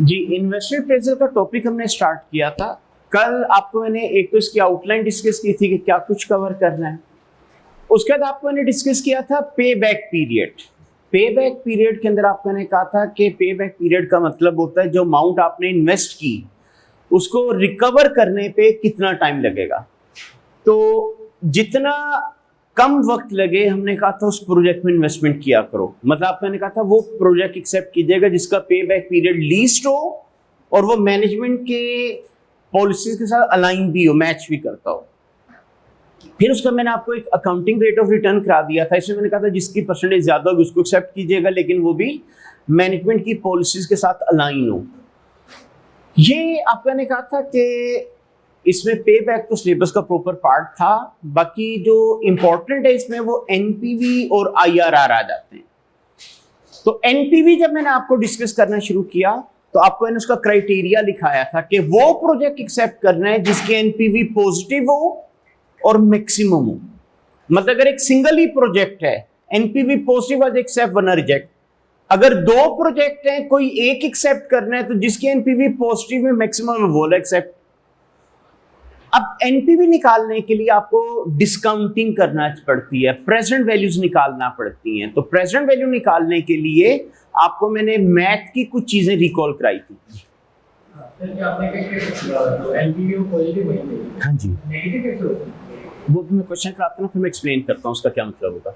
जी, investment appraisal का topic हमने start किया था। कल आपको मैंने एक तो इसकी आउटलाइन डिस्कस की थी कि क्या कुछ कवर करना है। उसके बाद आपको मैंने डिस्कस किया था पे बैक पीरियड। पे बैक पीरियड के अंदर आपको मैंने कहा था कि पे बैक पीरियड का मतलब होता है जो अमाउंट आपने इन्वेस्ट की उसको रिकवर करने पे कितना टाइम लगेगा। तो जितना कम वक्त लगे हमने कहा था उस प्रोजेक्ट में इन्वेस्टमेंट किया करो। मतलब आपको मैंने कहा था वो प्रोजेक्ट एक्सेप्ट कीजिएगा जिसका पे बैक पीरियड लीस्ट हो और वो मैनेजमेंट के पॉलिसीज के साथ अलाइन भी हो, मैच भी करता हो। फिर उसका मैंने आपको एक अकाउंटिंग रेट ऑफ रिटर्न करा दिया था। इसमें मैंने कहा था जिसकी परसेंटेज ज्यादा होगी उसको एक्सेप्ट कीजिएगा, लेकिन वो भी मैनेजमेंट की पॉलिसीज के साथ अलाइन हो। ये आपका ने कहा था कि इसमें पे बैक तो सिलेबस का प्रॉपर पार्ट था, बाकी जो इंपॉर्टेंट है इसमें वो एनपीवी और आईआरआर आ जाते हैं। तो एनपीवी जब मैंने आपको डिस्कस करना शुरू किया तो आपको मैंने उसका क्राइटेरिया लिखाया था कि वो प्रोजेक्ट एक्सेप्ट करना है जिसके एनपीवी पॉजिटिव हो और मैक्सिमम हो। मतलब अगर एक सिंगल ही प्रोजेक्ट है, एनपीवी पॉजिटिव वाज एक्सेप्ट वरना रिजेक्ट। अगर दो प्रोजेक्ट हैं, कोई एक एक्सेप्ट करना है तो जिसकी एनपीवी पॉजिटिव में मैक्सिमम है वो एक्सेप्ट। अब एनपीवी निकालने के लिए आपको डिस्काउंटिंग करना पड़ती है, प्रेजेंट वैल्यूज निकालना पड़ती हैं। तो प्रेजेंट वैल्यू निकालने के लिए आपको मैंने मैथ की कुछ चीजें रिकॉल कराई थी। हाँ जी, वो भी मैं क्वेश्चन कराता हूँ फिर मैं एक्सप्लेन करता हूँ उसका क्या मतलब होगा।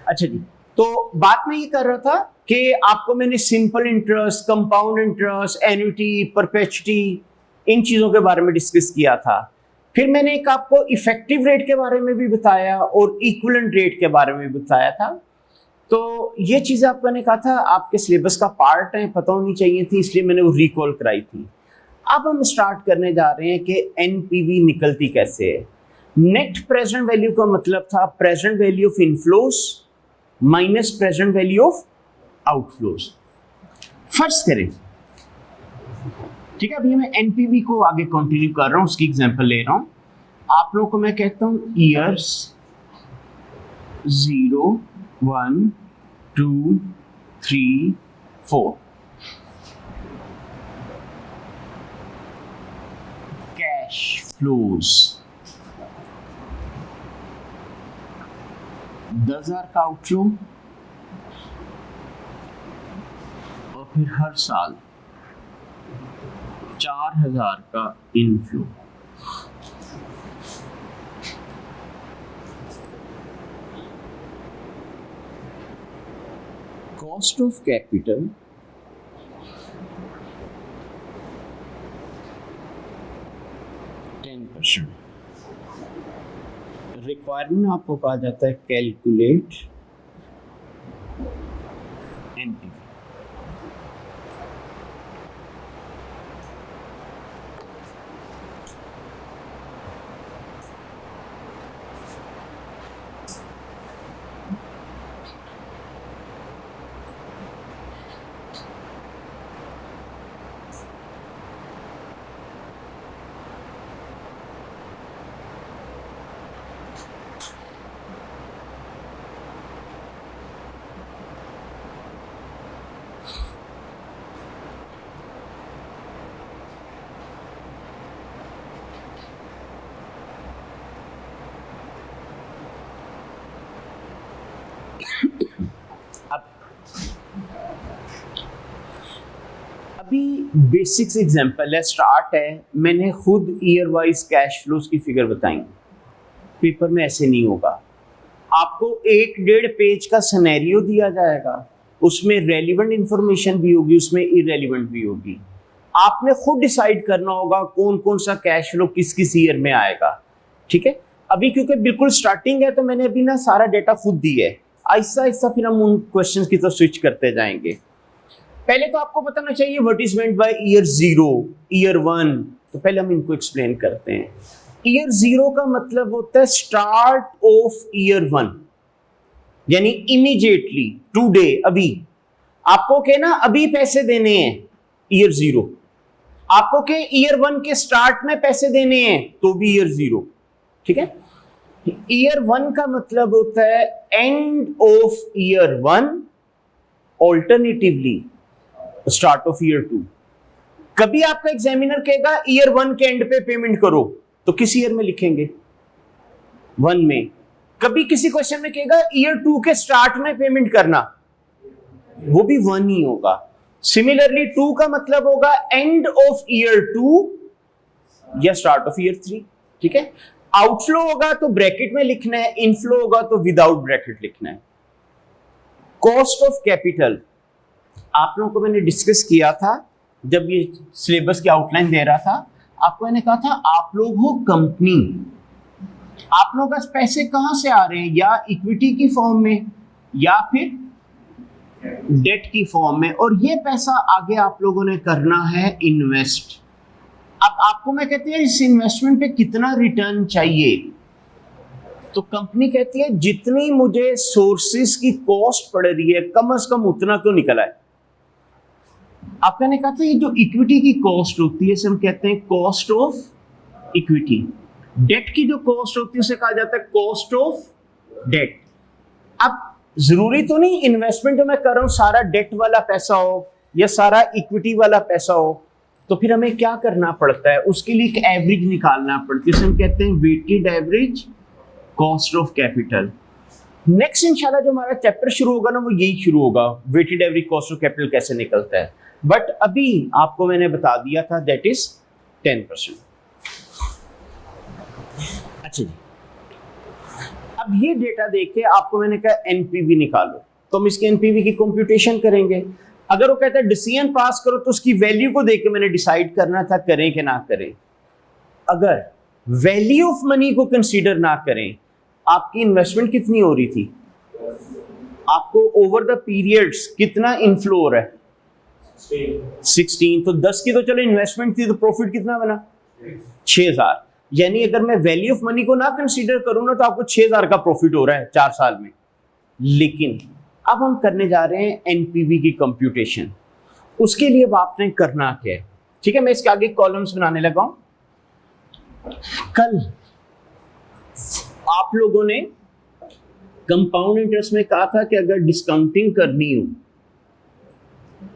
अच्छा जी, तो बात मैं ये कर रहा था कि आपको मैंने simple interest, compound interest, annuity, perpetuity, इन चीजों के बारे में डिस्कस किया था। फिर मैंने एक आपको इफेक्टिव रेट के बारे में भी बताया और इक्विवेलेंट रेट के बारे में भी बताया था। तो ये चीजें आपको मैंने कहा था आपके सिलेबस का पार्ट है, पता होनी चाहिए थी, इसलिए मैंने वो रिकॉल कराई थी। अब हम स्टार्ट करने जा रहे हैं कि एनपीवी निकलती कैसे है। नेट प्रेजेंट वैल्यू का मतलब था present value of inflows minus present value of outflows. First करें, ठीक है। अभी मैं एनपीवी को आगे कंटिन्यू कर रहा हूं, उसकी एग्जांपल ले रहा हूं। आप लोगों को मैं कहता हूं ईयर्स 0 1 2 3 4, कैश फ्लोज 10,000 का आउटफ्लो और फिर हर साल 4,000 का inflow. Cost of capital 10%। Requirement आपको कहा जाता है कैलकुलेट एनपीवी। अभी बेसिक्स एग्जांपल है, स्टार्ट है। मैंने खुद ईयर वाइज कैश फ्लोज की फिगर बताई, पेपर में ऐसे नहीं होगा। आपको 1-1.5 पेज का सिनेरियो दिया जाएगा, उसमें रेलिवेंट इंफॉर्मेशन भी होगी, उसमें इररेलिवेंट भी होगी। आपने खुद डिसाइड करना होगा कौन कौन सा कैश फ्लो किस किस ईयर में आएगा, ठीक है। अभी क्योंकि बिल्कुल स्टार्टिंग है तो मैंने अभी ना सारा डेटा खुद दी है, आहिस्ता आहिस्ता फिर हम उन क्वेश्चन की तरफ स्विच करते जाएंगे। पहले तो आपको बताना चाहिए what is meant by year 0, year 1। तो पहले हम इनको एक्सप्लेन करते हैं। ईयर 0 का मतलब होता है स्टार्ट ऑफ ईयर 1, यानी इमीडिएटली, टुडे, अभी। आपको के ना अभी पैसे देने हैं, ईयर 0। आपको के ईयर 1 के स्टार्ट में पैसे देने हैं तो भी ईयर 0, ठीक है। ईयर 1 का मतलब होता है end of year 1, alternatively start of year 2। कभी आपका एग्जामिनर कहेगा ईयर 1 के एंड पे पेमेंट करो, तो किस ईयर में लिखेंगे? 1 में। कभी किसी क्वेश्चन में कहेगा ईयर 2 के स्टार्ट में पेमेंट करना, वो भी 1 ही होगा। सिमिलरली 2 का मतलब होगा एंड ऑफ ईयर 2 या स्टार्ट ऑफ ईयर 3। ठीक है, आउटफ्लो होगा तो ब्रैकेट में लिखना है, इनफ्लो होगा तो विदाउट ब्रैकेट लिखना है। कॉस्ट ऑफ कैपिटल आप लोगों को मैंने डिस्कस किया था जब ये सिलेबस की आउटलाइन दे रहा था। आपको मैंने कहा था आप लोग हो कंपनी, आप लोगों का पैसे कहां से आ रहे हैं, या इक्विटी की फॉर्म में या फिर डेट की फॉर्म में, और ये पैसा आगे आप लोगों ने करना है इन्वेस्ट। अब आपको मैं कहती है इस इन्वेस्टमेंट पे कितना रिटर्न चाहिए, तो कंपनी कहती है जितनी मुझे सोर्सेस की कॉस्ट पड़ रही है कम से कम उतना तो निकला है। आप मैंने कहा था ये जो इक्विटी की कॉस्ट होती है इसे हम कहते हैं कॉस्ट ऑफ इक्विटी। डेट की जो कॉस्ट होती है उसे कहा जाता है कॉस्ट ऑफ डेट। अब जरूरी तो नहीं इन्वेस्टमेंट जो मैं कर रहा हूं सारा डेट वाला पैसा हो या सारा इक्विटी वाला पैसा हो, तो फिर हमें क्या करना पड़ता है, उसके लिए एक एवरेज निकालना पड़ती है, हम कहते हैं weighted average cost of capital. Next इंशाल्लाह जो हमारा चैप्टर शुरू होगा ना वो यही शुरू होगा, weighted average cost of capital कैसे निकलता है। बट अभी आपको मैंने बता दिया था दैट इज 10%। अच्छा जी, अब ये डेटा देख के आपको मैंने कहा एनपीवी निकालो, तो हम इसके एनपीवी की कंप्यूटेशन करेंगे। अगर वो कहता है डिसीजन पास करो तो उसकी वैल्यू को देख के मैंने डिसाइड करना था करें कि ना करें। अगर वैल्यू ऑफ मनी को कंसीडर ना करें, आपकी इन्वेस्टमेंट कितनी हो रही थी, आपको ओवर द पीरियड्स कितना इनफ्लो हो रहा है 16, तो 10 की तो चलो इन्वेस्टमेंट थी, तो प्रॉफिट कितना बना 6000। यानी अगर मैं वैल्यू ऑफ मनी को ना कंसीडर करूं ना तो आपको 6000 का प्रॉफिट हो रहा है 4 साल में। लेकिन अब हम करने जा रहे हैं एनपीवी की कंप्यूटेशन। उसके लिए अब आपने करना क्या है, ठीक है, मैं इसके आगे कॉलम्स बनाने लगा हूं। कल आप लोगों ने कंपाउंड इंटरेस्ट में कहा था कि अगर डिस्काउंटिंग करनी हो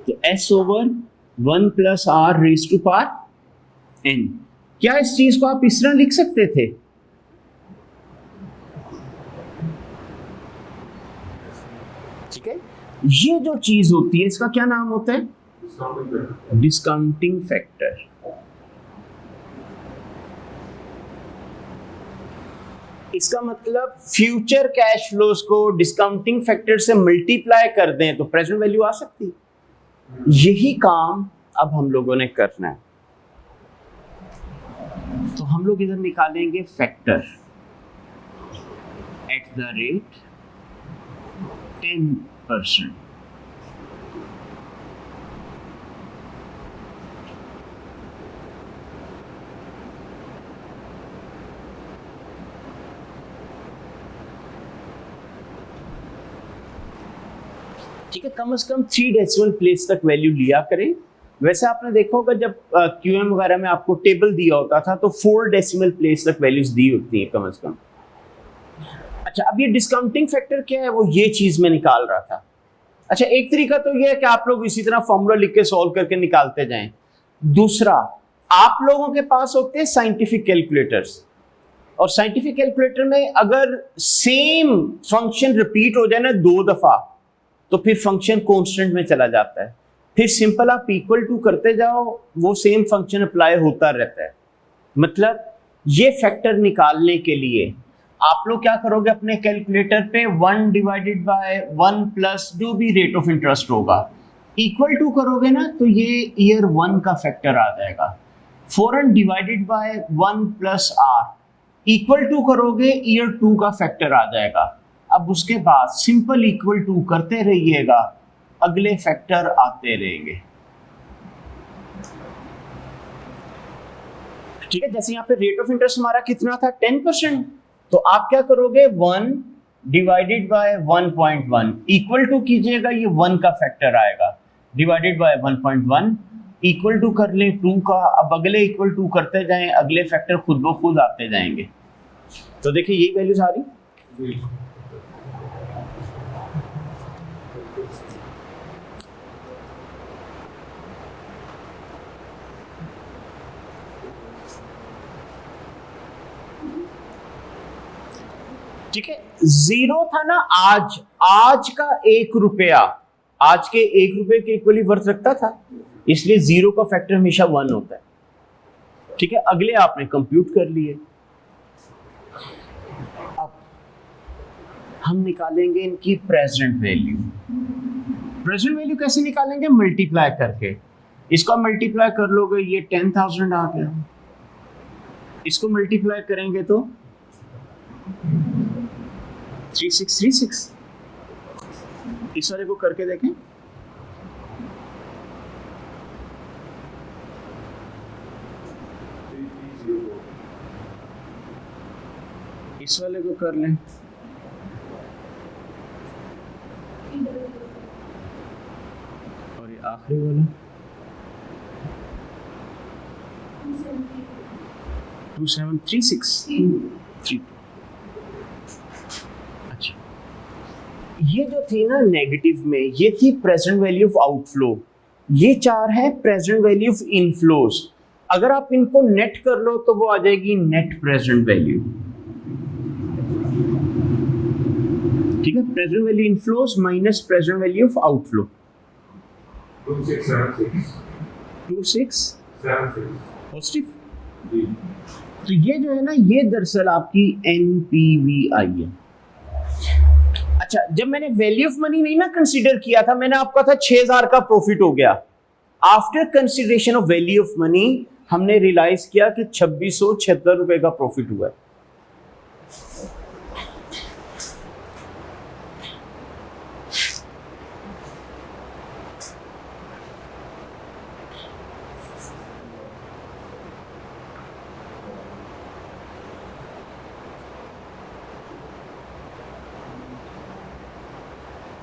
तो S/1 + R⁻n। क्या इस चीज को आप इस तरह लिख सकते थे? ठीक है, ये जो चीज होती है इसका क्या नाम होता है? Discounting factor. इसका मतलब फ्यूचर कैश फ्लोज को डिस्काउंटिंग फैक्टर से मल्टीप्लाई कर दें तो प्रेजेंट वैल्यू आ सकती है। यही काम अब हम लोगों ने करना है। तो हम लोग इधर निकालेंगे फैक्टर @ 10%। ठीक है, कम से कम 3 डेसिमल प्लेस तक वैल्यू लिया करें। वैसे आपने देखा होगा जब क्यूएम वगैरह में आपको टेबल दिया होता था तो 4 डेसिमल प्लेस तक वैल्यूज दी होती है कम से कम। अच्छा, अब ये डिस्काउंटिंग फैक्टर क्या है, वो ये चीज में निकाल रहा था। अच्छा, एक तरीका तो ये है कि आप लोग इसी तरह फॉर्मूला लिख के सॉल्व करके निकालते जाएं। दूसरा, आप लोगों के पास होते हैं साइंटिफिक कैलकुलेटर्स, और साइंटिफिक कैलकुलेटर में अगर सेम फंक्शन रिपीट हो जाए ना 2 दफा तो फिर फंक्शन कांस्टेंट में चला जाता है। फिर सिंपल आप इक्वल टू करते जाओ, वो सेम फंक्शन अप्लाई होता रहता है। मतलब ये फैक्टर निकालने के लिए आप लोग क्या करोगे, अपने कैलकुलेटर पे 1/1 प्लस जो भी रेट ऑफ इंटरेस्ट होगा इक्वल टू करोगे ना तो ये ईयर 1 का फैक्टर आ जाएगा। फौरन /1 + R इक्वल टू करोगे ईयर 2 का फैक्टर आ जाएगा। अब उसके बाद सिंपल इक्वल टू करते रहिएगा, अगले फैक्टर आते रहेंगे। ठीक है, जैसे यहाँ पे रेट ऑफ इंटरेस्ट हमारा कितना था 10%, तो आप क्या करोगे 1/1.1 इक्वल टू कीजिएगा, ये 1 का फैक्टर आएगा, /1.1 इक्वल टू कर ले 2 का। अब अगले इक्वल टू करते जाएं, अगले फैक्टर खुद ब खुद आते जाएंगे। तो देखिए यही वैल्यूज आ रही। ठीक है, जीरो था ना आज, आज का 1 रुपया आज के 1 रुपए के इक्वली वर्थ रखता था, इसलिए जीरो का फैक्टर हमेशा 1 होता है। ठीक है, अगले आपने कंप्यूट कर लिए। अब हम निकालेंगे इनकी प्रेजेंट वैल्यू। प्रेजेंट वैल्यू कैसे निकालेंगे? मल्टीप्लाई करके। इसको मल्टीप्लाई कर लोगे, ये 10,000 आ गया। इसको मल्टीप्लाई करेंगे तो 3636। इस वाले को करके देखें। इस वाले को कर लें। और ये आखिरी वाला 273632। अच्छा, ये जो थी ना नेगेटिव में, ये थी प्रेजेंट वैल्यू ऑफ आउटफ्लो। ये 4 है प्रेजेंट वैल्यू ऑफ इनफ्लोज। अगर आप इनको नेट कर लो तो वो आ जाएगी नेट प्रेजेंट वैल्यू। ठीक है, present value inflows minus present value of outflow. 2676 positive. तो ये जो है ना, ये दरअसल आपकी एनपीवी आई है। अच्छा, जब मैंने वैल्यू ऑफ मनी नहीं ना कंसीडर किया था, मैंने आपको कहा था 6000 का प्रॉफिट हो गया। After consideration of value of money हमने रियलाइज किया कि 2676 रुपए का प्रॉफिट हुआ है।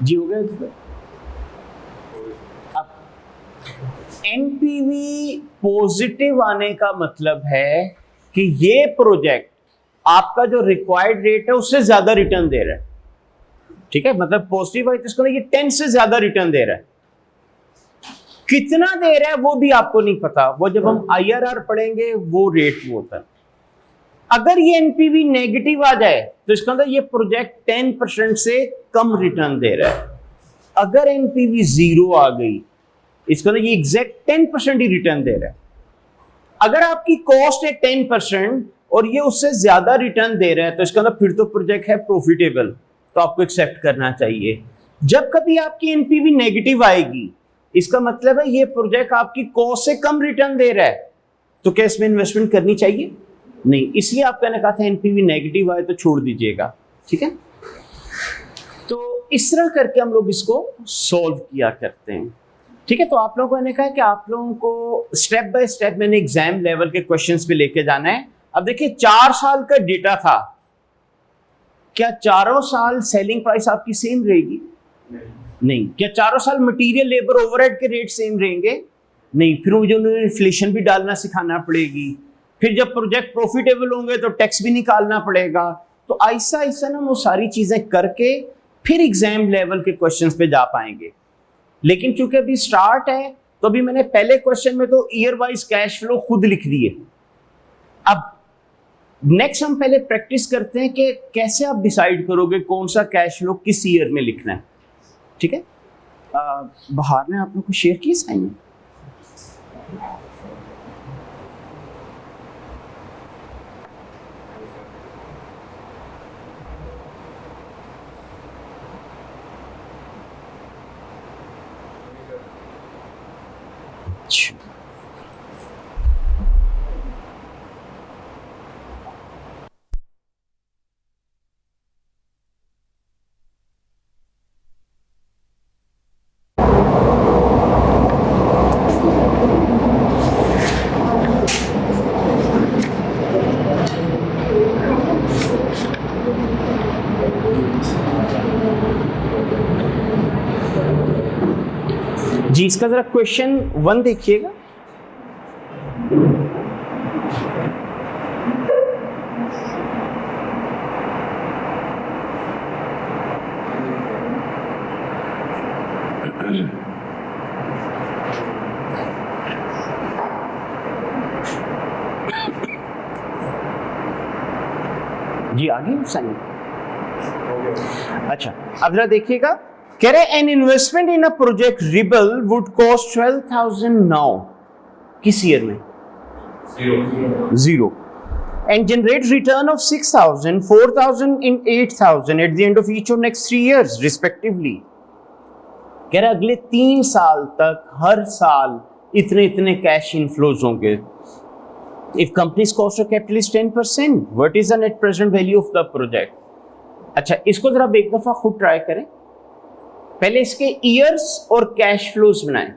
जी हो गया। अब एनपीवी पॉजिटिव आने का मतलब है कि ये प्रोजेक्ट आपका जो रिक्वायर्ड रेट है उससे ज्यादा रिटर्न दे रहा है। ठीक है, मतलब पॉजिटिव है तो इसको ना ये 10 से ज्यादा रिटर्न दे रहा है। कितना दे रहा है वो भी आपको नहीं पता, वो जब हम आईआरआर पढ़ेंगे वो रेट वो होता है। अगर ये एनपीवी नेगेटिव आ जाए तो इसका मतलब ये प्रोजेक्ट 10% से कम रिटर्न दे रहा है। अगर एनपीवी 0 आ गई, इसका मतलब ये एग्जैक्ट 10% ही रिटर्न दे रहा है। अगर आपकी कॉस्ट है 10% और ये उससे ज्यादा रिटर्न दे रहा है तो इसका मतलब फिर तो प्रोजेक्ट है प्रॉफिटेबल, तो आपको एक्सेप्ट करना चाहिए। जब कभी आपकी एनपीवी नेगेटिव आएगी, इसका मतलब है ये प्रोजेक्ट आपकी कॉस्ट से कम रिटर्न दे रहा है, तो क्या इसमें इन्वेस्टमेंट करनी चाहिए? नहीं। इसलिए आपने कहा था एनपीवी नेगेटिव आए तो छोड़ दीजिएगा। ठीक है, तो इस तरह करके हम लोग इसको सॉल्व किया करते हैं। ठीक है, तो आप लोगों ने कहा कि आप लोगों को स्टेप बाय स्टेप मैंने एग्जाम लेवल के क्वेश्चंस पे लेके जाना है। अब देखिए 4 साल का डेटा था, क्या चारों साल सेलिंग प्राइस आपकी सेम रहेगी? नहीं। क्या चारों साल मटेरियल लेबर ओवरहेड के रेट सेम रहेंगे? नहीं। फिर मुझे उन्होंने इन्फ्लेशन भी डालना सिखाना पड़ेगी। फिर जब प्रोजेक्ट प्रॉफिटेबल होंगे तो टैक्स भी निकालना पड़ेगा। तो ऐसा ऐसा ना वो सारी चीजें करके फिर एग्जाम लेवल के क्वेश्चंस पे जा पाएंगे। लेकिन चूंकि अभी स्टार्ट है तो अभी मैंने पहले क्वेश्चन में तो ईयर वाइज कैश फ्लो खुद लिख दिए। अब नेक्स्ट हम पहले प्रैक्टिस करते हैं कि कैसे आप डिसाइड करोगे कौन सा कैश फ्लो किस ईयर में लिखना है। ठीक है, बाहर ने आप लोग को शेयर की असाइनमेंट? जी, इसका जरा क्वेश्चन 1 देखिएगा। जी आगे साइन। अच्छा, अब जरा देखिएगा, कह रहे an investment in a project rebel would cost 12,000 now, किस ईयर में? Zero. And generate return of 6,000, 4,000 in 8,000 at the end of each of next 3 years respectively. कह रहे अगले 3 साल तक हर साल इतने इतने कैश इनफ्लोज होंगे. If company's cost of capital is 10%, what is the net present value of the project? अच्छा, इसको जरा एक दफा खुद ट्राई करें. पहले इसके ईयर्स और कैश फ्लोज बनाएं.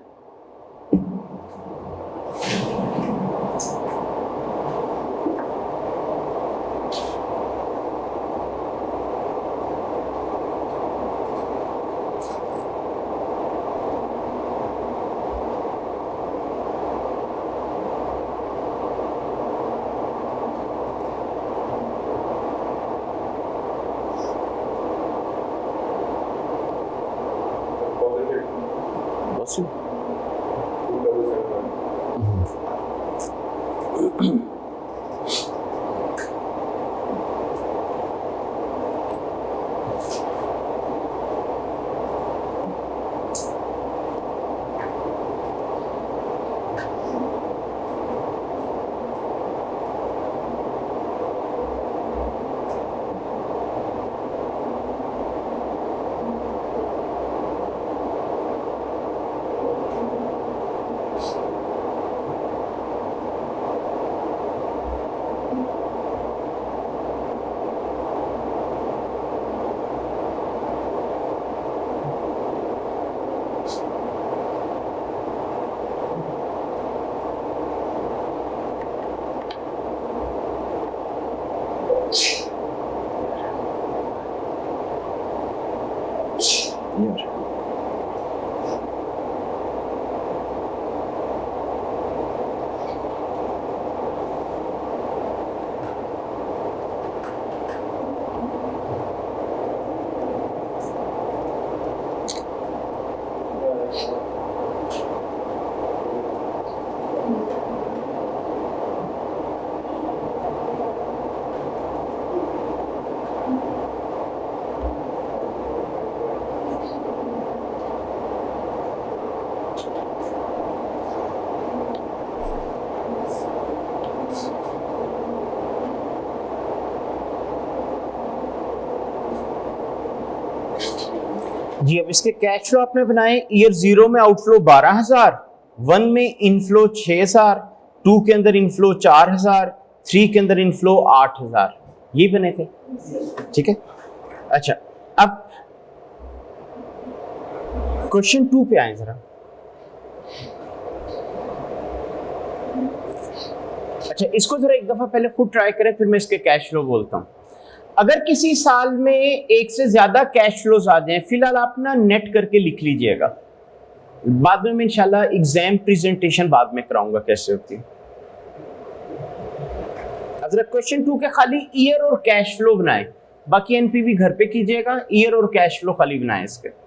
जी, अब इसके कैश फ्लो आपने बनाए. ईयर 0 में आउटफ्लो 12,000, 1 में इनफ्लो 6,000, 2 के अंदर इनफ्लो 4,000, 3 के अंदर इनफ्लो 8,000, ये बने थे. ठीक है. अच्छा, अब क्वेश्चन 2 पे आए जरा. अच्छा, इसको जरा एक दफा पहले खुद ट्राई करें, फिर मैं इसके कैश फ्लो बोलता हूं. अगर किसी साल में एक से ज्यादा कैश फ्लोज आ जाएं, फिलहाल आप ना नेट करके लिख लीजिएगा. बाद में मैं इंशाल्लाह एग्जाम प्रेजेंटेशन बाद में कराऊंगा कैसे होती है. अगर क्वेश्चन 2 के खाली ईयर और कैश फ्लो बनाए, बाकी एनपीवी घर पे कीजिएगा. ईयर और कैश फ्लो खाली बनाए इसके.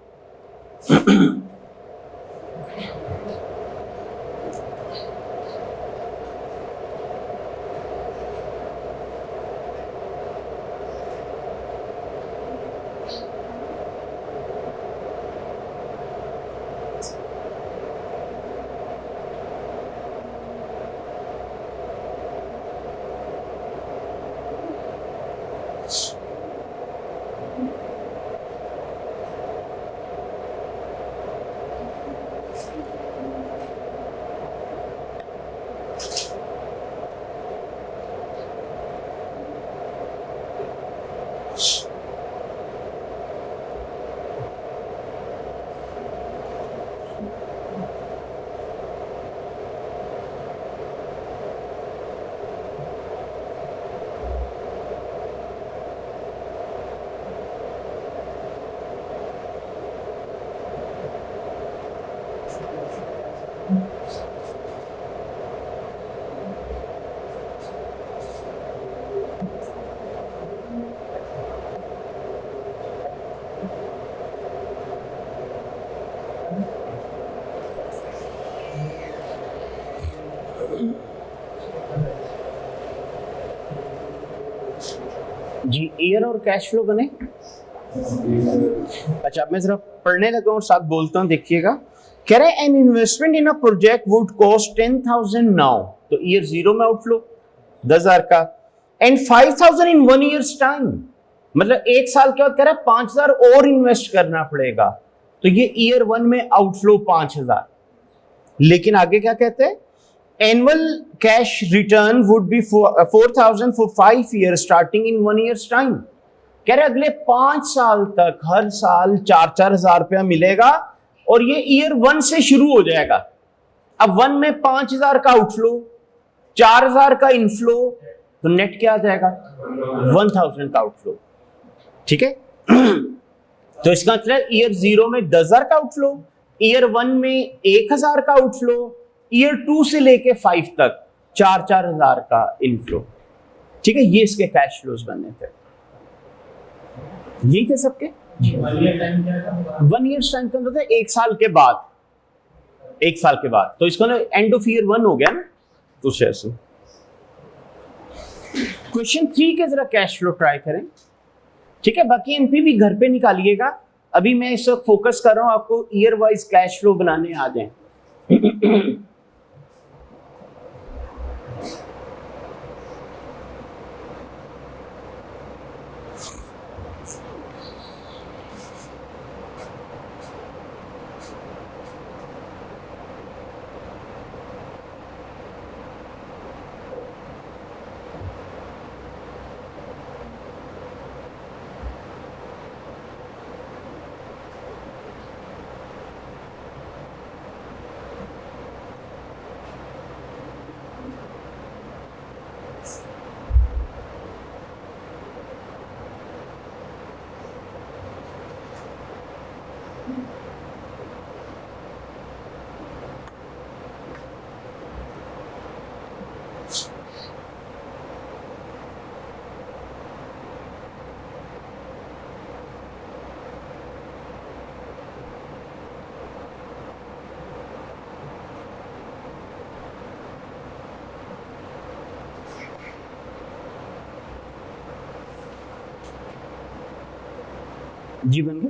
जी, ईयर और कैश फ्लो बने. अच्छा, अब मैं जरा पढ़ने लगा और साथ बोलता हूँ, देखिएगा। कह रहा है an investment in a project would cost 10,000 now, तो ईयर जीरो में आउटफ्लो 10,000 का, एंड 5,000 इन 1 ईयर्स टाइम, मतलब एक साल के बाद कह रहा है 5,000 और इन्वेस्ट करना पड़ेगा, तो ये ईयर 1 में आउटफ्लो 5,000। लेकिन आगे क्या कहते हैं, annual cash return would be 4,000 for 5 year starting in 1 years time. कह रहे अगले 5 साल तक हर साल 4-4 हजार रुपया मिलेगा, और ये ईयर 1 से शुरू हो जाएगा। अब 1 में 5,000 का आउटफ्लो, 4,000 का इनफ्लो, तो नेट क्या आ जाएगा, 1,000 का आउटफ्लो। ठीक है। तो इसका मतलब ईयर 0 में 10,000 का आउटफ्लो, ईयर 1 में 1,000 का आउटफ्लो, ईयर 2 से लेके 5 तक 4-4 हजार का इनफ्लो। ठीक है, ये इसके कैश फ्लोज बनने थे। यही थे सबके। 1 ईयर टाइम का मतलब एक साल के बाद, एक साल के बाद, तो इसका ना एंड ऑफ ईयर 1 हो गया ना, तो ऐसे। क्वेश्चन 3 के जरा कैश फ्लो ट्राई करें। ठीक है, बाकी एनपीवी घर पे निकालिएगा, अभी मैं इस वक्त फोकस कर रहा हूं आपको ईयर वाइज कैश फ्लो बनाने आ जाए। जी बन गया।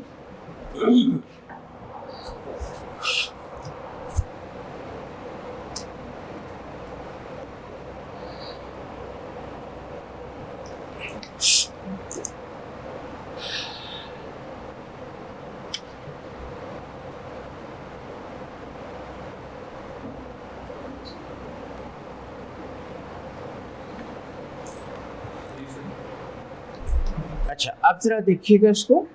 अच्छा, अब जरा देखिएगा इसको।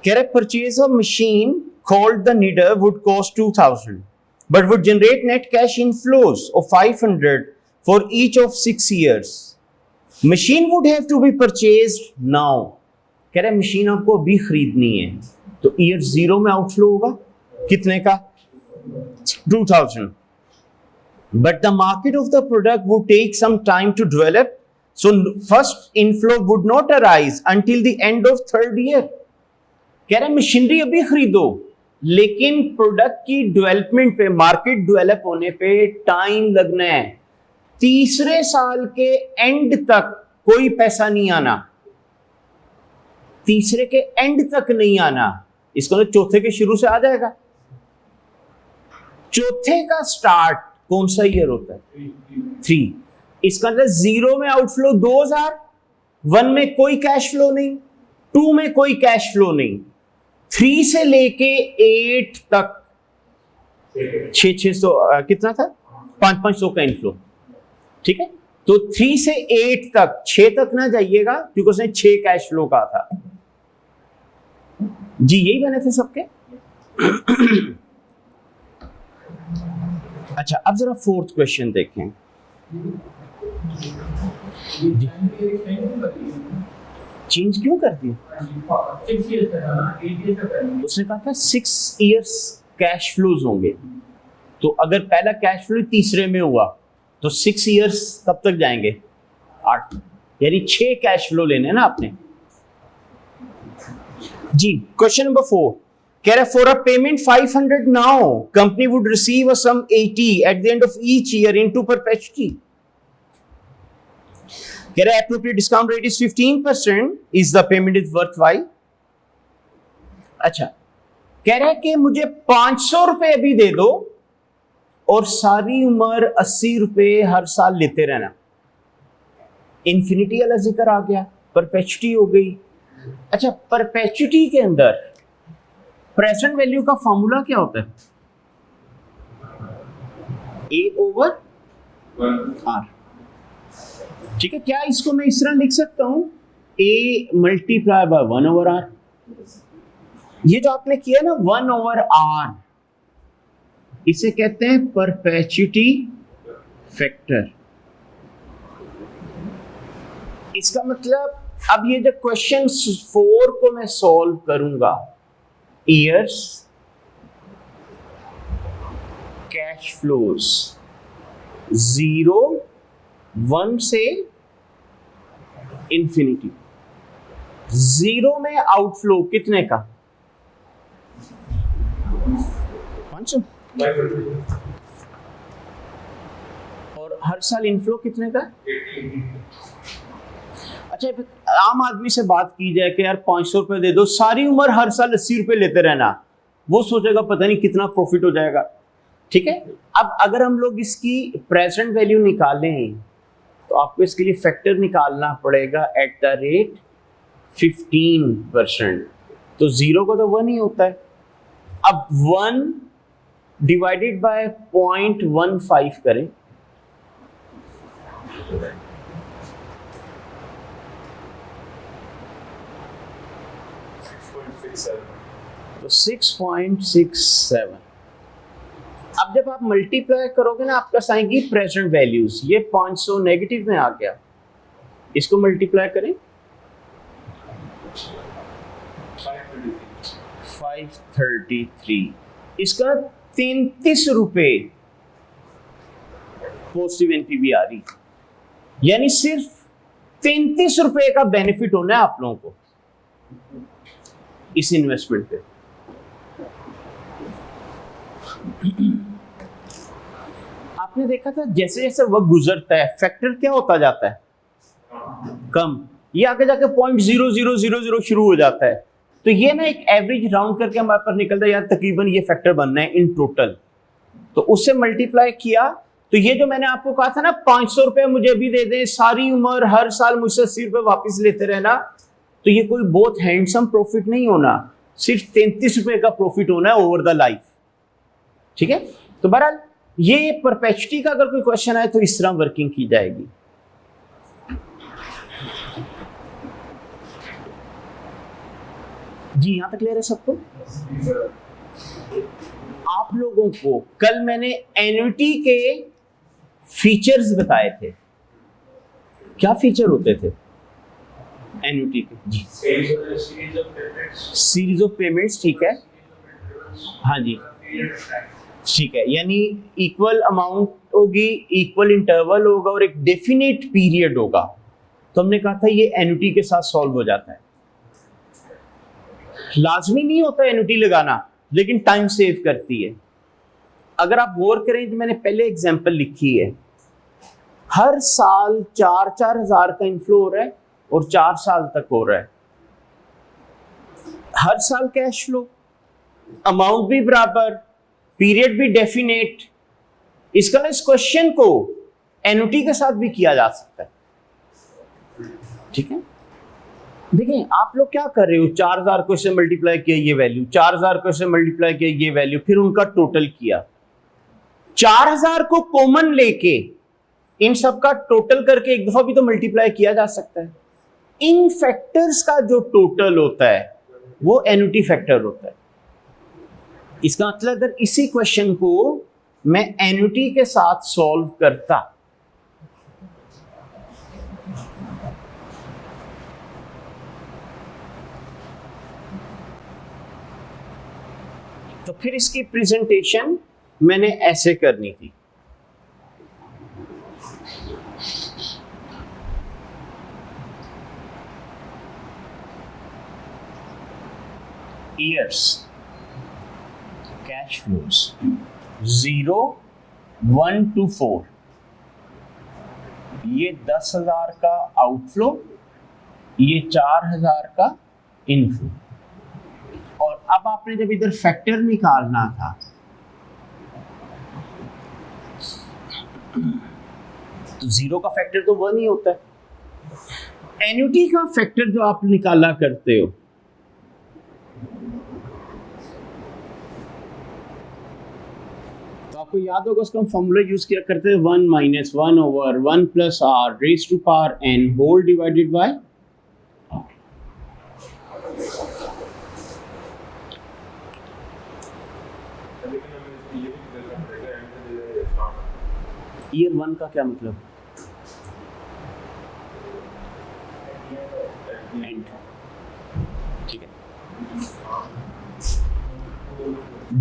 कह रहे purchase of machine called the kneader would cost 2,000 but would generate net cash inflows of 500 for each of 6 years. Machine would have to be purchased now. कह रहे मशीन आपको अभी खरीदनी है, तो ईयर 0 में आउटफ्लो होगा कितने का, 2,000, but the market of the product would take some time to develop, so first inflow would not arise until the end of 3rd year. कह रहे मशीनरी अभी खरीदो, लेकिन प्रोडक्ट की डेवलपमेंट पे, मार्केट डेवलप होने पे टाइम लगना है। तीसरे साल के एंड तक कोई पैसा नहीं आना, तीसरे के एंड तक नहीं आना, इसको तो चौथे के शुरू से आ जाएगा। चौथे का स्टार्ट कौन सा ईयर होता है, 3। इसका मतलब 0 में आउटफ्लो 2,000, 1 में कोई कैश फ्लो नहीं, 2 में कोई कैश फ्लो नहीं, 3 से लेके 8 तक 600 कितना था, 500 का इनफ्लो। ठीक है, तो 3 से 8 तक, 6 तक ना जाइएगा क्योंकि उसने 6 कैश फ्लो का था। जी यही बने थे सबके। अच्छा, अब जरा 4th क्वेश्चन देखें। चेंज क्यों कर दिया, उसने कहा था 6 years कैश फ्लोज होंगे, तो अगर पहला कैश फ्लो तीसरे में हुआ तो 6 years कब तक जाएंगे, 8, यानी 6 कैश फ्लो लेने ना आपने। जी क्वेश्चन नंबर 4 कह रहा है for a payment 500 now company would receive a sum 80 at the end of each year into perpetuity. कह रहा है appropriate discount rate is 15%, is the payment is worthwhile? अच्छा, कह रहा है कि मुझे 500 रुपए अभी दे दो और सारी उम्र 80 रुपए हर साल लेते रहना। इन्फिनिटी वाला जिक्र आ गया, परपेचुटी हो गई। अच्छा, परपेचुटी के अंदर प्रेजेंट वैल्यू का फॉर्मूला क्या होता है? A/R। ठीक है, क्या इसको मैं इस तरह लिख सकता हूं, A मल्टीप्लाई बाय 1/R। ये जो आपने किया ना 1/R, इसे कहते हैं परपेचुटी फैक्टर। इसका मतलब अब ये जो क्वेश्चन 4 को मैं सॉल्व करूंगा, ईयर्स, कैश फ्लोज 0, 1 से इंफिनिटी। 0 में आउटफ्लो कितने का? 500। और हर साल इनफ्लो कितने का? अच्छा, आम आदमी से बात की जाए कि यार 500 रुपए दे दो, सारी उम्र हर साल 80 रुपए लेते रहना, वो सोचेगा पता नहीं कितना प्रॉफिट हो जाएगा। ठीक है, अब अगर हम लोग इसकी प्रेजेंट वैल्यू निकालें तो आपको इसके लिए फैक्टर निकालना पड़ेगा @15%। तो 0 का तो 1 ही होता है। अब 1 डिवाइडेड बाय 0.15 करें, तो 6.67। अब जब आप मल्टीप्लाई करोगे ना, आपका आएंगी प्रेजेंट वैल्यूज। ये 500 नेगेटिव में आ गया, इसको मल्टीप्लाई करें 533, इसका 33 रुपए पॉजिटिव एनपीवी आ रही, यानी सिर्फ 33 रुपए का बेनिफिट होना है आप लोगों को इस इन्वेस्टमेंट पे। आपने देखा था जैसे जैसे वक्त गुजरता है फैक्टर क्या होता जाता है, कम। ये आगे जाके 0.0000 शुरू हो जाता है। तो ये ना एक एवरेज राउंड करके हमारे पास निकलता है यार तकरीबन ये फैक्टर बनना है इन टोटल। तो उससे मल्टीप्लाई किया तो ये जो मैंने आपको कहा था ना 500 रुपए मुझे अभी दे दें, सारी उम्र हर साल मुझसे 80 रुपए वापिस लेते रहना, तो ये कोई बहुत हैंडसम प्रॉफिट नहीं होना, सिर्फ 33 रुपए का प्रॉफिट होना है ओवर द लाइफ। ठीक है, तो बहरहाल ये परपेचुटी का अगर कोई क्वेश्चन आए तो इस तरह वर्किंग की जाएगी। जी, यहां तक क्लियर है सबको? आप लोगों को कल मैंने एन्युटी के फीचर्स बताए थे। क्या फीचर होते थे एन्युटी के? जी, सीरीज ऑफ पेमेंट्स। ठीक है, हाँ जी, ठीक है, यानी इक्वल अमाउंट होगी, इक्वल इंटरवल होगा और एक डेफिनेट पीरियड होगा। तो हमने कहा था ये एन्युटी के साथ सॉल्व हो जाता है। लाजमी नहीं होता एन्युटी लगाना, लेकिन टाइम सेव करती है। अगर आप गौर करें जो मैंने पहले एग्जांपल लिखी है, हर साल 4-4 हज़ार का इनफ्लो हो रहा है और 4 साल तक हो रहा है। हर साल कैश फ्लो, अमाउंट भी बराबर, पीरियड भी डेफिनेट। इसका इस क्वेश्चन को एन्युटी के साथ भी किया जा सकता है। ठीक है, देखिए आप लोग क्या कर रहे हो, 4000 को से मल्टीप्लाई किया ये वैल्यू, 4000 को से मल्टीप्लाई किया ये वैल्यू, फिर उनका टोटल किया। 4000 को कॉमन लेके इन सब का टोटल करके एक दफा भी तो मल्टीप्लाई किया जा सकता है। इन फैक्टर्स का जो टोटल होता है वो एन्युटी फैक्टर होता है। इसका मतलब अगर इसी क्वेश्चन को मैं एन्युटी के साथ सॉल्व करता तो फिर इसकी प्रेजेंटेशन मैंने ऐसे करनी थी। ईयर्स, कैश फ्लोज 0, 1 to 4, ये 10,000 का आउटफ्लो, ये 4,000 का इनफ्लो। और अब आपने जब इधर फैक्टर निकालना था तो 0 का फैक्टर तो 1 ही होता है। एन्युटी का फैक्टर जो आप निकाला करते हो तो आपको याद होगा उसका हम फॉर्मूला यूज किया करते हैं 1 minus 1 over 1 plus R raise to power n whole divided by year 1 का क्या मतलब? एंड, ठीक है।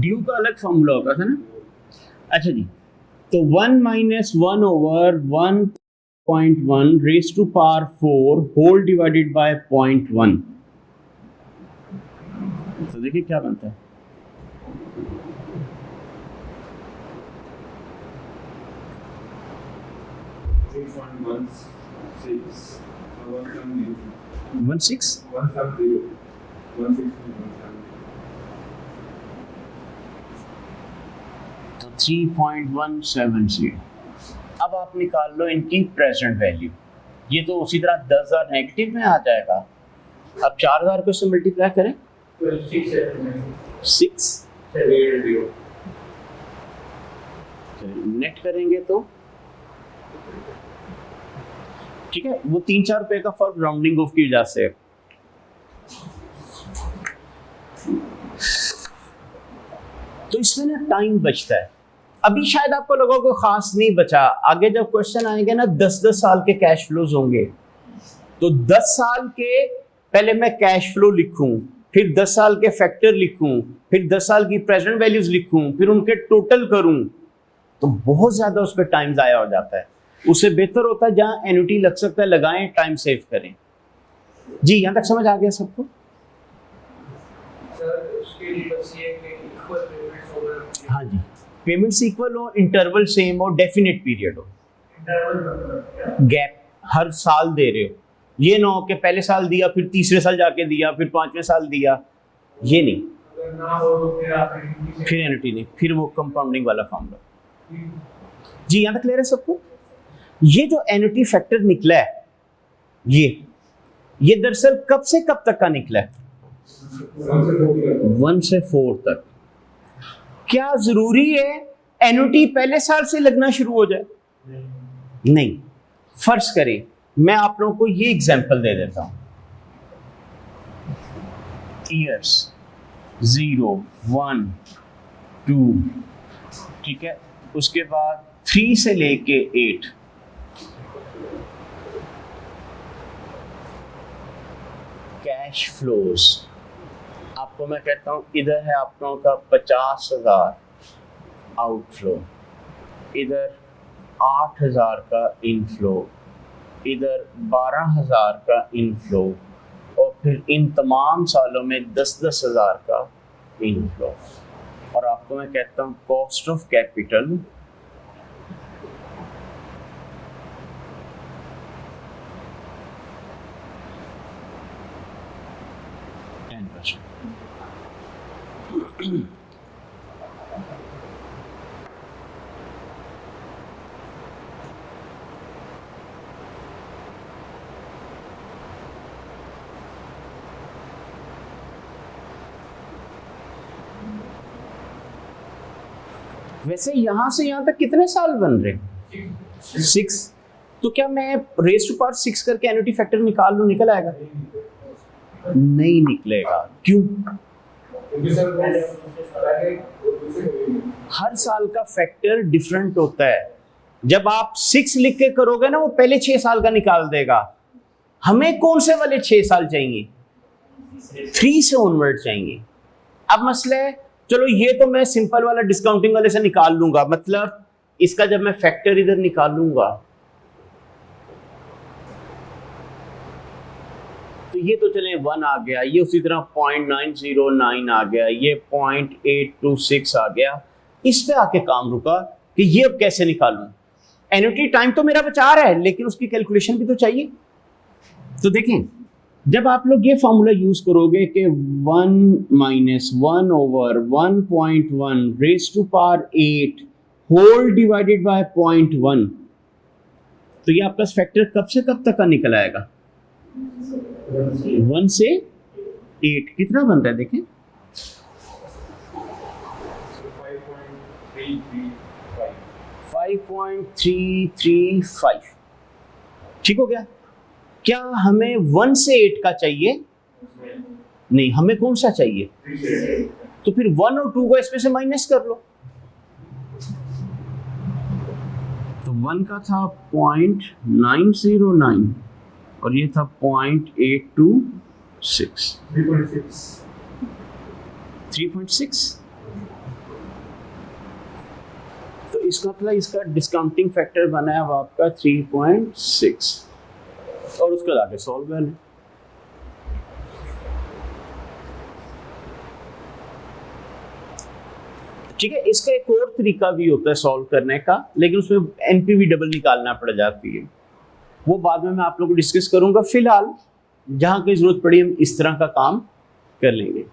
ड्यू का अलग फॉर्मूला होगा था ना। अच्छा जी, तो 1 minus 1 over 1.1 raise to power 4 whole divided by 0.1, तो देखिए क्या बनता है। तो 3.170। अब आप निकाल लो इनकी प्रेजेंट वैल्यू। ये तो उसी तरह 10,000 नेगेटिव में आ जाएगा। अब 4,000 को इससे मल्टीप्लाई करें, 6 नेट करेंगे तो ठीक है, वो 3-4 रुपए का फर्क राउंडिंग ऑफ की वजह से। तो इसमें ना टाइम बचता है। अभी शायद आपको लगा कोई खास नहीं बचा, आगे जब क्वेश्चन आएंगे ना 10-10 साल के कैश फ्लोज होंगे, तो 10 साल के पहले मैं कैश फ्लो लिखूं, फिर 10 साल के फैक्टर लिखूं, फिर 10 साल की प्रेजेंट वैल्यूज लिखूं, फिर उनके टोटल करूं, तो बहुत ज्यादा उस पर टाइम जाया हो जाता है। उससे बेहतर होता है जहां एन्युटी लग सकता है लगाएं, टाइम सेव करें। जी, यहां तक समझ आ गया सबको? हाँ जी, पेमेंट्स इक्वल हो, इंटरवल सेम हो, डेफिनेट पीरियड हो, गैप हर साल दे रहे हो। ये ना हो कि पहले साल दिया फिर तीसरे साल जाके दिया फिर 5वें साल दिया, ये नहीं, फिर एन्युटी नहीं, फिर वो कंपाउंडिंग वाला फॉर्मूला। जी, यहां तक क्लियर है सबको? ये जो एन्युटी फैक्टर निकला है ये दरअसल कब से कब तक का निकला है? 1 से 4 तक। क्या जरूरी है एन्युटी पहले साल से लगना शुरू हो जाए? नहीं। फर्ज करें मैं आप लोगों को ये एग्जांपल दे देता हूं, ईयर्स 0, 1, 2, ठीक है, उसके बाद 3 से लेके 8, कैश फ्लोज। आपको मैं कहता हूं इधर है आप लोगों का 50,000 आउटफ्लो, इधर 8,000 का इनफ्लो, इधर 12,000 का इनफ्लो, और फिर इन तमाम सालों में 10,000 का इनफ्लो। और आपको मैं कहता हूं कॉस्ट ऑफ कैपिटल वैसे यहां से यहां तक कितने साल बन रहे? 6। तो क्या मैं रेज टू पावर 6 करके एन्युटी फैक्टर निकाल लूं, निकल आएगा? नहीं निकलेगा। क्यों? हर साल का फैक्टर डिफरेंट होता है। जब आप 6 लिख के करोगे ना, वो पहले 6 साल का निकाल देगा। हमें कौन से वाले 6 साल चाहिए? 3 से ऑनवर्ड चाहिए। अब मसला है, चलो ये तो मैं सिंपल वाला डिस्काउंटिंग वाले से निकाल लूंगा, मतलब इसका जब मैं फैक्टर इधर निकालूंगा तो ये तो चले 1 आ गया, ये उसी तरह 0.909 आ गया, ये 0.826 आ गया। इस पे आके काम रुका कि ये अब कैसे निकालूं। एन्युटी टाइम तो मेरा बचा रहा है, लेकिन उसकी कैलकुलेशन भी तो चाहिए। तो देखें जब आप लोग ये फॉर्मूला यूज करोगे कि 1 minus 1 over 1.1 raise to power 8 whole divided by 0.1, तो ये आपका फैक्टर कब से कब तक का निकल आएगा? 1 से 8 कितना बनता है देखें, 5.335। ठीक हो गया? क्या हमें 1 से 8 का चाहिए? नहीं, हमें कौन सा चाहिए? तो फिर 1 और 2 को इसमें से माइनस कर लो। तो 1 का था 0.909 और ये था 0.826, 3.6। तो इसका मतलब इसका डिस्काउंटिंग फैक्टर बना है वो आपका 3.6 और उसके आगे सॉल्व करना है। ठीक है, इसका एक और तरीका भी होता है सॉल्व करने का, लेकिन उसमें एनपीवी डबल निकालना पड़ जाती है, वो बाद में मैं आप लोगों को डिस्कस करूंगा। फिलहाल जहां की जरूरत पड़ी हम इस तरह का काम कर लेंगे।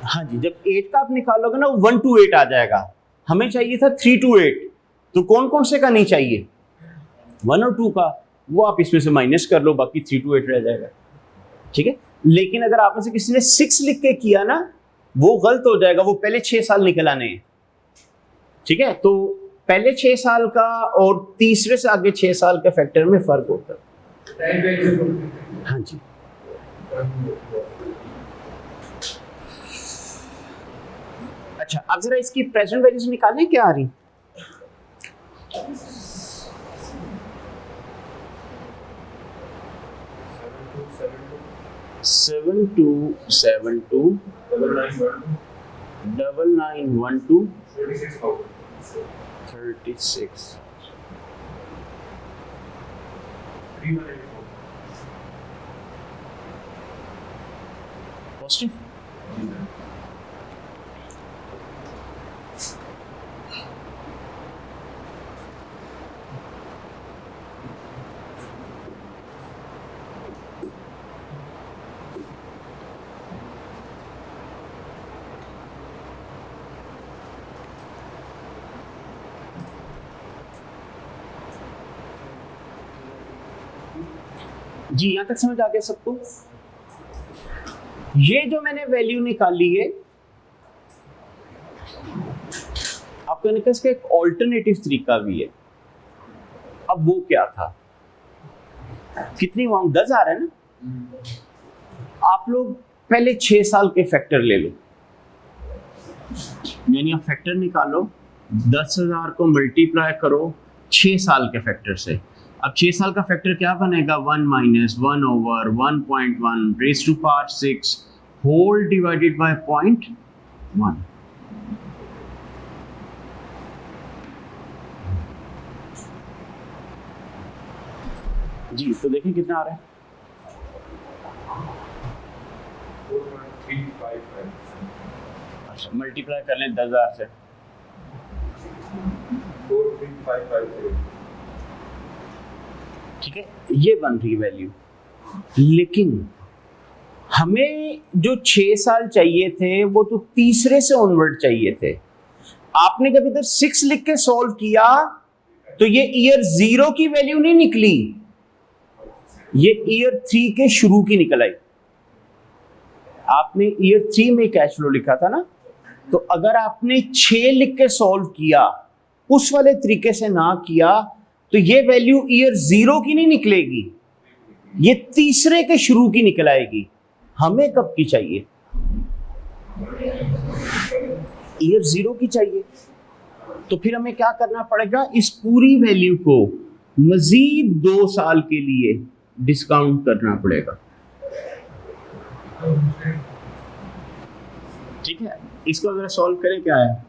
हाँ जी, जब 8 का आप निकालोगे ना 1 to 8 आ जाएगा, हमें चाहिए था 3 to 8, तो कौन कौन से का नहीं चाहिए? 1 और 2 का, वो आप इसमें से माइनस कर लो, बाकी 3 to 8 रह जाएगा। ठीक है, लेकिन अगर आप में से किसी ने 6 लिख के किया ना, वो गलत हो जाएगा, वो पहले 6 साल निकल आने हैं। ठीक है, तो पहले 6 साल का और तीसरे से आगे 6 साल के फैक्टर में फर्क होता है। हाँ जी, अच्छा अब जरा इसकी प्रेजेंट वैल्यूज निकालें, क्या आ रही? Seven to 9912 36 positive. जी, यहां तक समझ आ गया सबको? ये जो मैंने वैल्यू निकाली है, आपको इसका एक ऑल्टरनेटिव तरीका भी है। अब वो क्या था? कितनी अमाउंट 10 आ रहा है ना, आप लोग पहले 6 साल के फैक्टर ले लो, यानी आप फैक्टर निकालो, 10,000 को मल्टीप्लाई करो 6 साल के फैक्टर से। अब 6 साल का फैक्टर क्या बनेगा? 1 minus 1 over 1.1 raise to power 6 whole divided by 0.1। जी, तो देखें कितना आ रहा है? 4.355। अच्छा, मल्टीप्लाई कर लें 10,000 से, 4.3550। ठीक है, ये बन रही वैल्यू। लेकिन हमें जो 6 साल चाहिए थे वो तो तीसरे से ऑनवर्ड चाहिए थे। आपने जब इधर 6 लिख के सॉल्व किया तो ये ईयर 0 की वैल्यू नहीं निकली, ये ईयर 3 के शुरू की निकल आई। आपने ईयर 3 में कैश फ्लो लिखा था ना, तो अगर आपने 6 लिख के सॉल्व किया, उस वाले तरीके से ना किया, तो ये वैल्यू ईयर 0 की नहीं निकलेगी, ये तीसरे के शुरू की निकल आएगी। हमें कब की चाहिए? ईयर 0 की चाहिए। तो फिर हमें क्या करना पड़ेगा? इस पूरी वैल्यू को मजीद 2 साल के लिए डिस्काउंट करना पड़ेगा। ठीक है, इसको अगर सॉल्व करें, क्या है?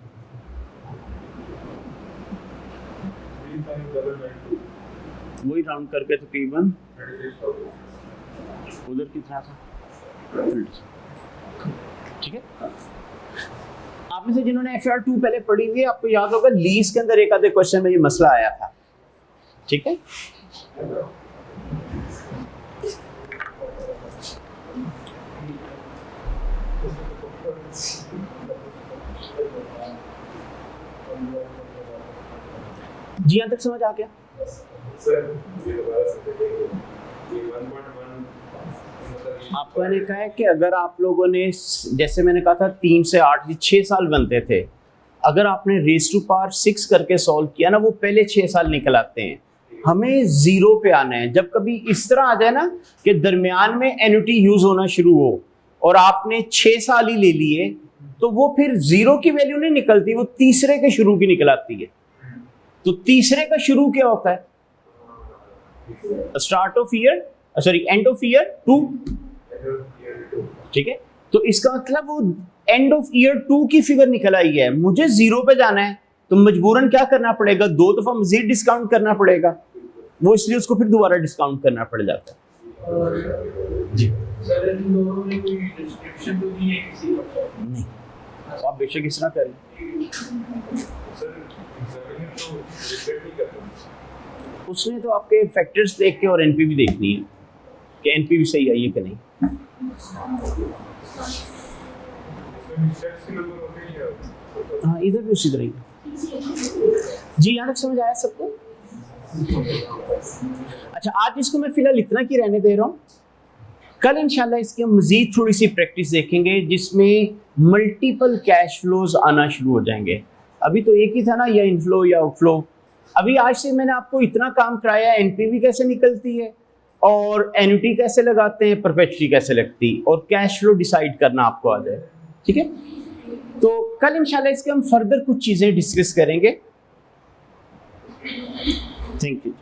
वही राउंड करके तकरीबन उधर कितना था? ठीक है, आप में से जिन्होंने FR2 पहले पढ़ी हुई है, आपको याद होगा लीज के अंदर एक आधे क्वेश्चन में ये मसला आया था। ठीक है, जी यहाँ तक समझ आ गया? आपको मैंने कहा है कि अगर आप लोगों ने, जैसे मैंने कहा था 3 से 8 6 साल बनते थे, अगर आपने रेस टू पावर 6 करके सॉल्व किया ना, वो पहले 6 साल निकल आते हैं। हमें जीरो पे आना है। जब कभी इस तरह आ जाए ना कि दरमियान में एन्युटी यूज होना शुरू हो और आपने 6 साल ही ले लिए, तो वो फिर जीरो की वैल्यू नहीं निकलती, वो तीसरे के शुरू की निकल आती है। तो तीसरे का शुरू क्या होता है? Start of year, sorry end of year 2, ठीक है। तो इसका मतलब वो एंड ऑफ ईयर 2 की फिगर निकल आई है। मुझे जीरो पे जाना है तो मजबूरन क्या करना पड़ेगा? 2 दफा मजीद डिस्काउंट करना पड़ेगा, वो इसलिए उसको फिर दोबारा डिस्काउंट करना पड़ जाता है। जी सर, इन दोनों में कोई डिस्क्रिप्शन तो नहीं है किसी का? नहीं, तो आप बेशक इस तरह करें। उसने तो आपके फैक्टर्स देख के और एनपीवी देखनी है कि एनपीवी सही आई है कि नहीं। हाँ, इधर भी उसी तरह ही। जी यहाँ तक समझ आया सबको? अच्छा, आज इसको मैं फिलहाल इतना की रहने दे रहा हूँ। कल इंशाल्लाह इसकी हम मजीद थोड़ी सी प्रैक्टिस देखेंगे जिसमें मल्टीपल कैश फ्लोज आना शुरू हो जाएंगे। अभी तो एक ही था ना, या इनफ्लो या आउटफ्लो। अभी आज से मैंने आपको इतना काम कराया, एनपीवी कैसे निकलती है और एन्युटी कैसे लगाते हैं, परपेचुटी कैसे लगती, और कैश फ्लो डिसाइड करना आपको आ जाए, ठीक है। तो कल इंशाल्लाह इसके हम फर्दर कुछ चीज़ें डिस्कस करेंगे। Thank you.